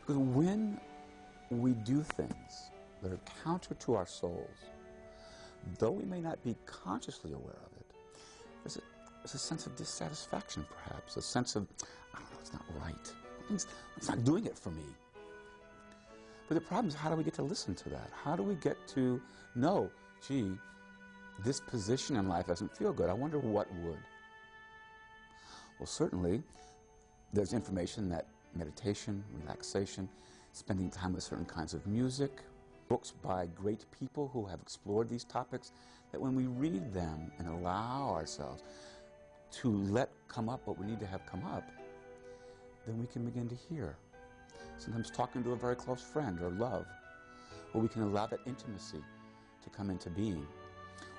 Because when we do things that are counter to our souls, though we may not be consciously aware of it, there's a sense of dissatisfaction, perhaps, a sense of, I don't know, it's not right. It's not doing it for me. But the problem is, how do we get to listen to that? How do we get to know, gee, this position in life doesn't feel good. I wonder what would. Well, certainly, there's information that meditation, relaxation, spending time with certain kinds of music, books by great people who have explored these topics, that when we read them and allow ourselves to let come up what we need to have come up, then we can begin to hear. Sometimes talking to a very close friend or love, where we can allow that intimacy to come into being,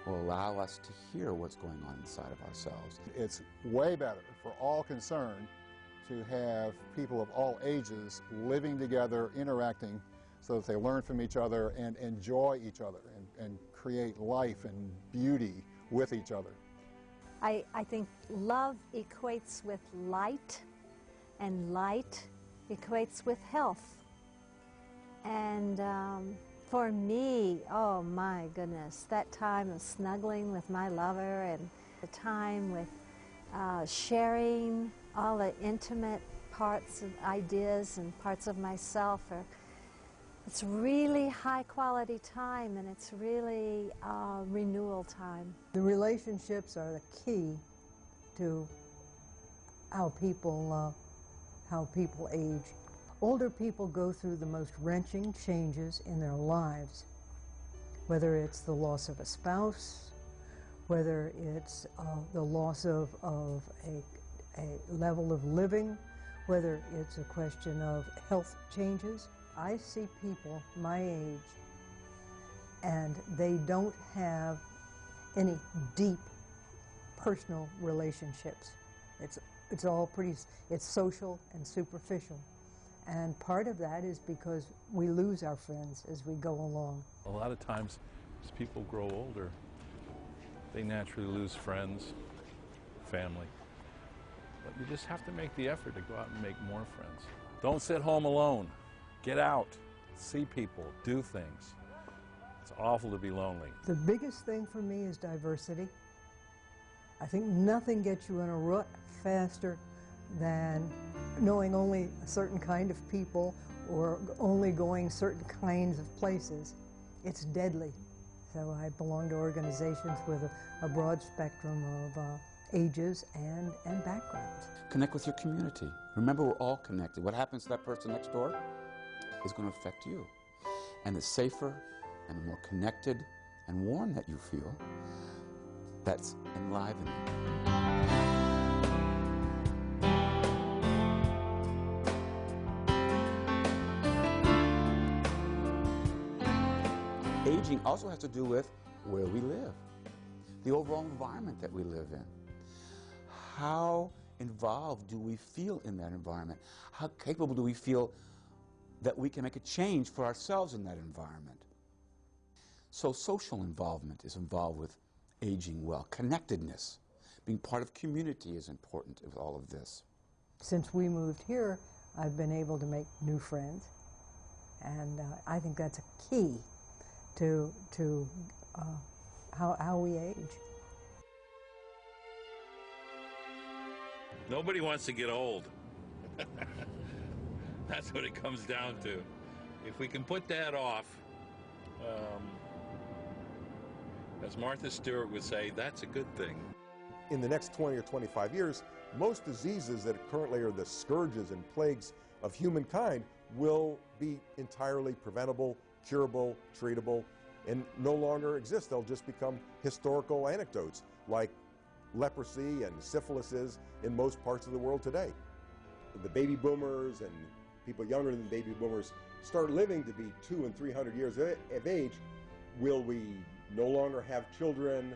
will allow us to hear what's going on inside of ourselves. It's way better for all concerned to have people of all ages living together, interacting, so that they learn from each other and enjoy each other and create life and beauty with each other. I think love equates with light, and light equates with health. And for me, oh my goodness, that time of snuggling with my lover and the time with sharing all the intimate parts of ideas and parts of myself, it's really high quality time, and it's really renewal time. The relationships are the key to how people age. Older people go through the most wrenching changes in their lives, whether it's the loss of a spouse, whether it's the loss of a level of living, whether it's a question of health changes. I see people my age, and they don't have any deep personal relationships. It's all it's social and superficial. And part of that is because we lose our friends as we go along. A lot of times, as people grow older, they naturally lose friends, family. But you just have to make the effort to go out and make more friends. Don't sit home alone. Get out, see people, do things. It's awful to be lonely. The biggest thing for me is diversity. I think nothing gets you in a rut faster than knowing only a certain kind of people or only going certain kinds of places. It's deadly. So I belong to organizations with a broad spectrum of ages and backgrounds. Connect with your community. Remember, we're all connected. What happens to that person next door is going to affect you. And the safer and the more connected and warm that you feel, that's enlivening. Aging also has to do with where we live, the overall environment that we live in. How involved do we feel in that environment? How capable do we feel that we can make a change for ourselves in that environment? So social involvement is involved with aging well. Connectedness, being part of community is important with all of this. Since we moved here, I've been able to make new friends, and I think that's a key to how we age. Nobody wants to get old. That's what it comes down to. If we can put that off, as Martha Stewart would say, that's a good thing. In the next 20 or 25 years, most diseases that currently are the scourges and plagues of humankind will be entirely preventable, curable, treatable, and no longer exist. They'll just become historical anecdotes, like leprosy and syphilis is in most parts of the world today. The baby boomers and people younger than baby boomers start living to be 200 and 300 years of age. Will we no longer have children?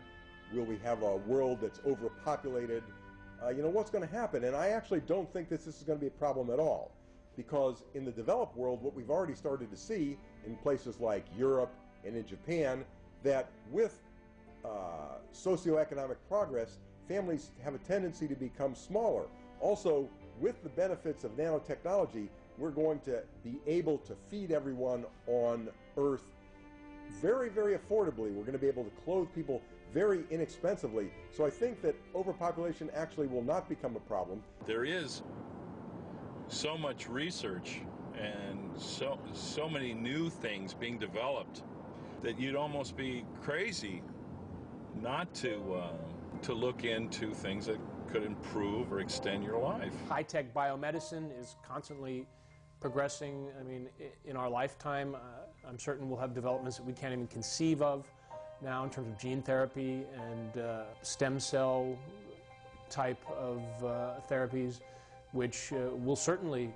Will we have a world that's overpopulated? You know, what's going to happen? And I actually don't think this is going to be a problem at all, because in the developed world, what we've already started to see in places like Europe and in Japan, that with socioeconomic progress, families have a tendency to become smaller. Also, with the benefits of nanotechnology, we're going to be able to feed everyone on Earth very, very affordably. We're going to be able to clothe people very inexpensively. So I think that overpopulation actually will not become a problem. There is so much research and so many new things being developed that you'd almost be crazy not to look into things that could improve or extend your life. High-tech biomedicine is constantly progressing. I mean, in our lifetime, I'm certain we'll have developments that we can't even conceive of now in terms of gene therapy and stem cell type of therapies, which will certainly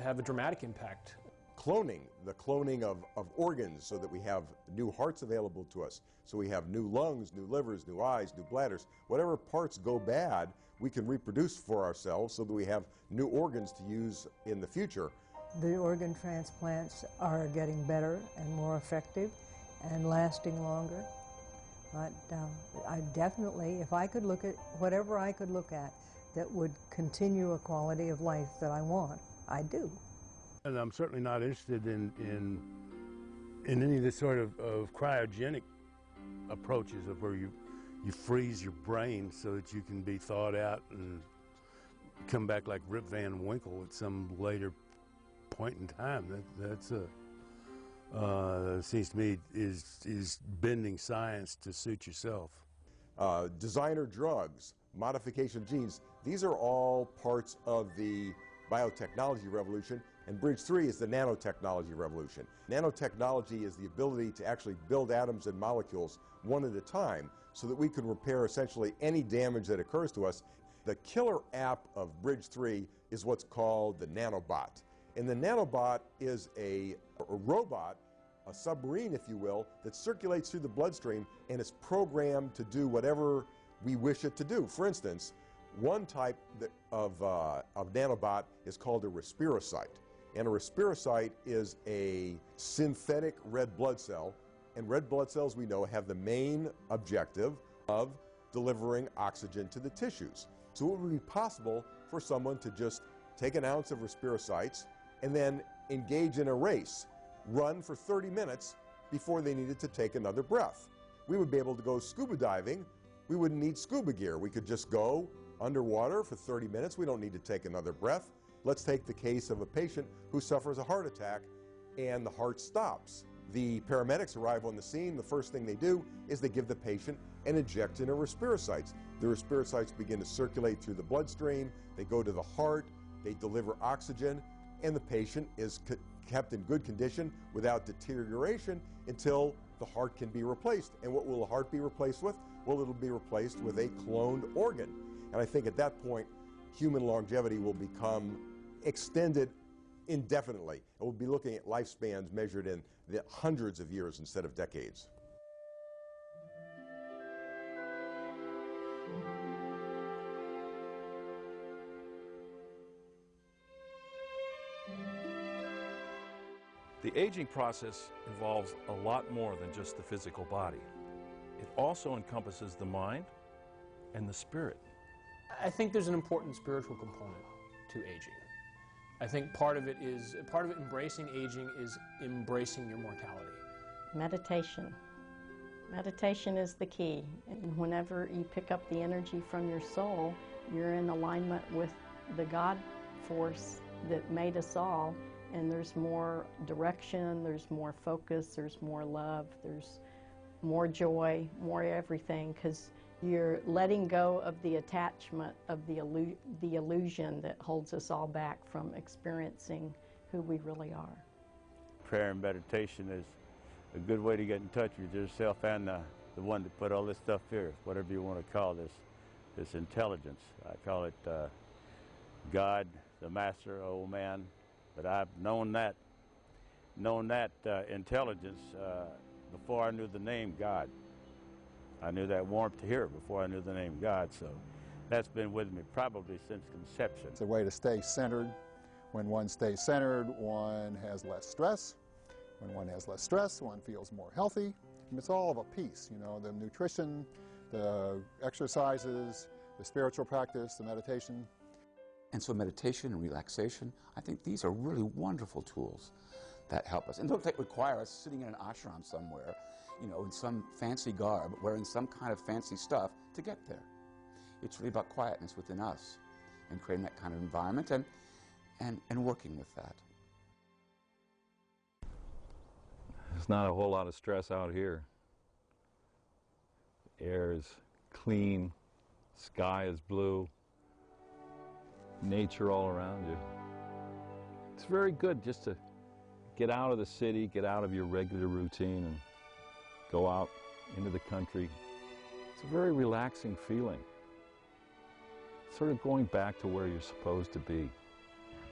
have a dramatic impact. Cloning, the cloning of organs so that we have new hearts available to us, so we have new lungs, new livers, new eyes, new bladders. Whatever parts go bad, we can reproduce for ourselves so that we have new organs to use in the future. The organ transplants are getting better and more effective and lasting longer. But I definitely, if I could look at whatever I could look at that would continue a quality of life that I want, I do. And I'm certainly not interested in any of this sort of cryogenic approaches of where you freeze your brain so that you can be thawed out and come back like Rip Van Winkle at some later point in time. That's seems to me is bending science to suit yourself. Designer drugs, modification genes, these are all parts of the biotechnology revolution, and Bridge 3 is the nanotechnology revolution. Nanotechnology is the ability to actually build atoms and molecules one at a time so that we can repair essentially any damage that occurs to us. The killer app of Bridge 3 is what's called the nanobot. And the nanobot is a robot, a submarine, if you will, that circulates through the bloodstream and is programmed to do whatever we wish it to do. For instance, one type of nanobot is called a respirocyte. And a respirocyte is a synthetic red blood cell. And red blood cells, we know, have the main objective of delivering oxygen to the tissues. So it would be possible for someone to just take an ounce of respirocytes and then engage in a race, run for 30 minutes before they needed to take another breath. We would be able to go scuba diving. We wouldn't need scuba gear. We could just go underwater for 30 minutes. We don't need to take another breath. Let's take the case of a patient who suffers a heart attack and the heart stops. The paramedics arrive on the scene. The first thing they do is they give the patient an injection of respirocytes. The respirocytes begin to circulate through the bloodstream. They go to the heart. They deliver oxygen, and the patient is kept in good condition without deterioration until the heart can be replaced. And what will the heart be replaced with? Well, it'll be replaced with a cloned organ. And I think at that point, human longevity will become extended indefinitely. And we'll be looking at lifespans measured in the hundreds of years instead of decades. The aging process involves a lot more than just the physical body. It also encompasses the mind and the spirit. I think there's an important spiritual component to aging. I think part of embracing aging is embracing your mortality. Meditation. Meditation is the key. And whenever you pick up the energy from your soul, you're in alignment with the God force that made us all, and there's more direction, there's more focus, there's more love, there's more joy, more everything, because you're letting go of the attachment of the illusion that holds us all back from experiencing who we really are. Prayer and meditation is a good way to get in touch with yourself and the one that put all this stuff here, whatever you want to call this intelligence. I call it God, the master, old man. But I've known that intelligence before I knew the name God. I knew that warmth here before I knew the name God, so that's been with me probably since conception. It's a way to stay centered. When one stays centered, one has less stress. When one has less stress, one feels more healthy. And it's all of a piece, you know, the nutrition, the exercises, the spiritual practice, the meditation. And so meditation and relaxation, I think these are really wonderful tools that help us. And don't require us sitting in an ashram somewhere, you know, in some fancy garb, wearing some kind of fancy stuff to get there. It's really about quietness within us and creating that kind of environment and working with that. There's not a whole lot of stress out here. Air is clean, sky is blue, nature all around you. It's very good just to get out of the city, get out of your regular routine and go out into the country. It's a very relaxing feeling. Sort of going back to where you're supposed to be.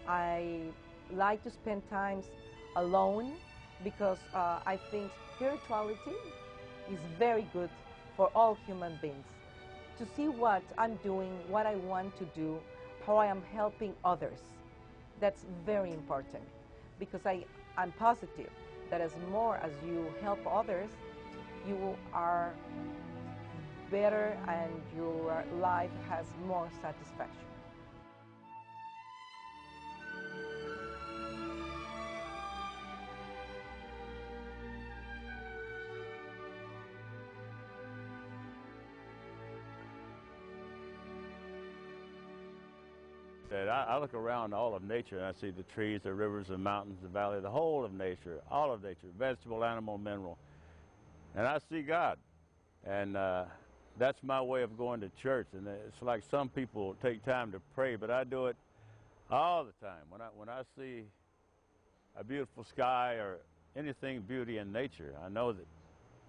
I like to spend times alone because I think spirituality is very good for all human beings. To see what I'm doing, what I want to do, how I am helping others, that's very important because I'm positive that as more as you help others, you are better and your life has more satisfaction. I look around all of nature and I see the trees, the rivers, the mountains, the valley, the whole of nature, all of nature, vegetable, animal, mineral. And I see God. And that's my way of going to church. And it's like some people take time to pray, but I do it all the time. When I see a beautiful sky or anything beauty in nature, I know that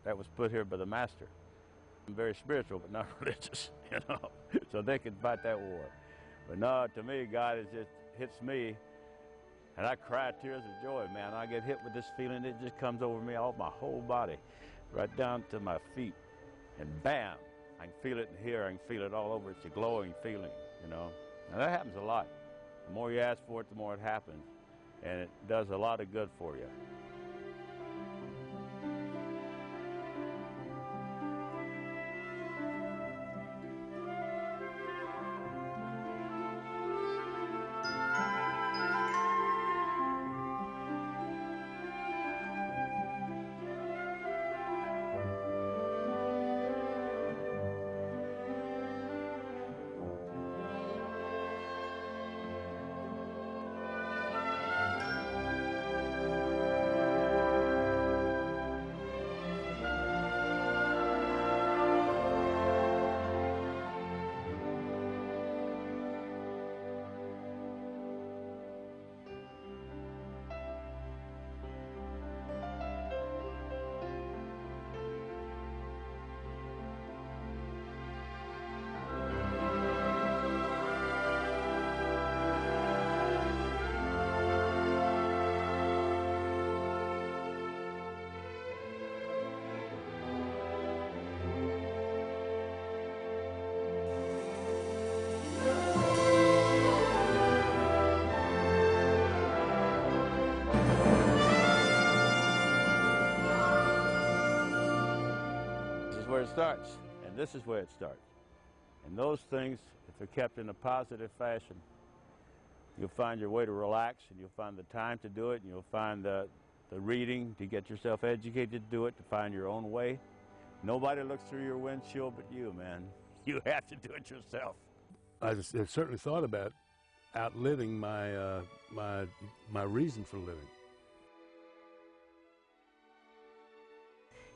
that was put here by the Master. I'm very spiritual, but not religious, you know, so they can fight that war. But no, to me, God just hits me, and I cry tears of joy, man. I get hit with this feeling, it just comes over me, all my whole body, right down to my feet, and bam, I can feel it in here, I can feel it all over. It's a glowing feeling, you know, and that happens a lot. The more you ask for it, the more it happens, and it does a lot of good for you. Where it starts, and this is where it starts. And those things, if they're kept in a positive fashion, you'll find your way to relax, and you'll find the time to do it, and you'll find the reading to get yourself educated to do it, to find your own way. Nobody looks through your windshield but you, man. You have to do it yourself. I have certainly thought about outliving my my reason for living.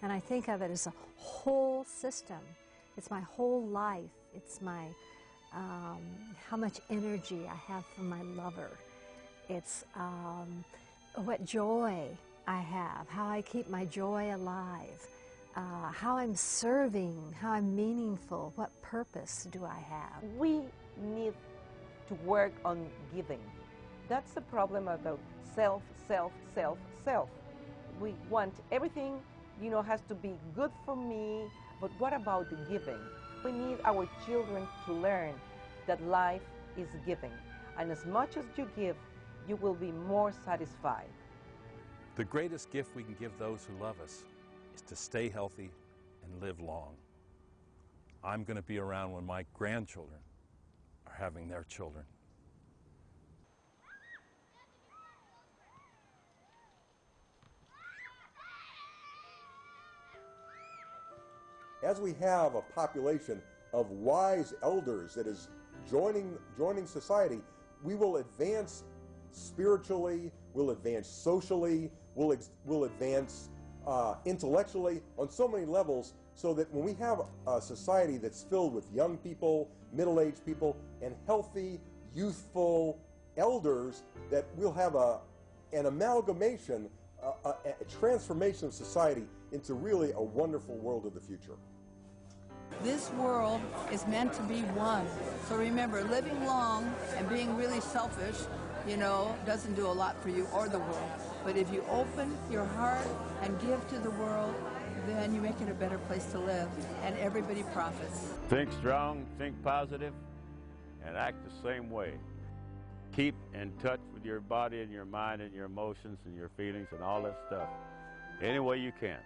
And I think of it as a whole system. It's my whole life. It's my, how much energy I have from my lover. It's what joy I have, how I keep my joy alive, how I'm serving, how I'm meaningful, what purpose do I have. We need to work on giving. That's the problem about self, self, self, self. We want everything, you know, has to be good for me, but what about the giving? We need our children to learn that life is giving, and as much as you give, you will be more satisfied. The greatest gift we can give those who love us is to stay healthy and live long. I'm going to be around when my grandchildren are having their children. as we have a population of wise elders that is joining society, we will advance spiritually, we'll advance socially, we'll advance intellectually on so many levels, so that when we have a society that's filled with young people, middle-aged people, and healthy, youthful elders, that we'll have an amalgamation, a transformation of society into really a wonderful world of the future. This world is meant to be one. So remember, living long and being really selfish, you know, doesn't do a lot for you or the world. But if you open your heart and give to the world, then you make it a better place to live, and everybody profits. Think strong, think positive, and act the same way. Keep in touch with your body and your mind and your emotions and your feelings and all that stuff any way you can.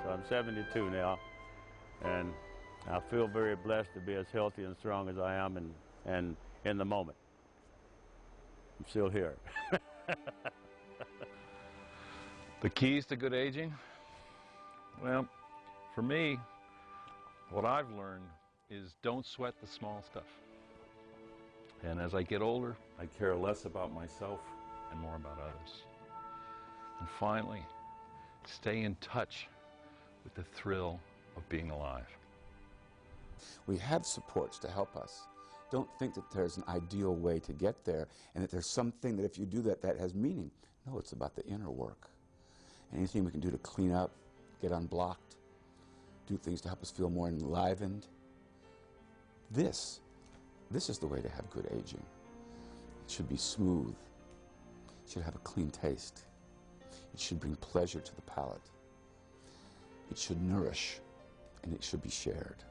So I'm 72 now, and I feel very blessed to be as healthy and strong as I am, and in the moment. I'm still here. The keys to good aging? Well, for me, what I've learned is don't sweat the small stuff. And as I get older, I care less about myself and more about others. And finally, stay in touch with the thrill of being alive. We have supports to help us. Don't think that there's an ideal way to get there and that there's something that if you do that, that has meaning. No, it's about the inner work. Anything we can do to clean up, get unblocked, do things to help us feel more enlivened. This is the way to have good aging. It should be smooth. It should have a clean taste. It should bring pleasure to the palate. It should nourish, and it should be shared.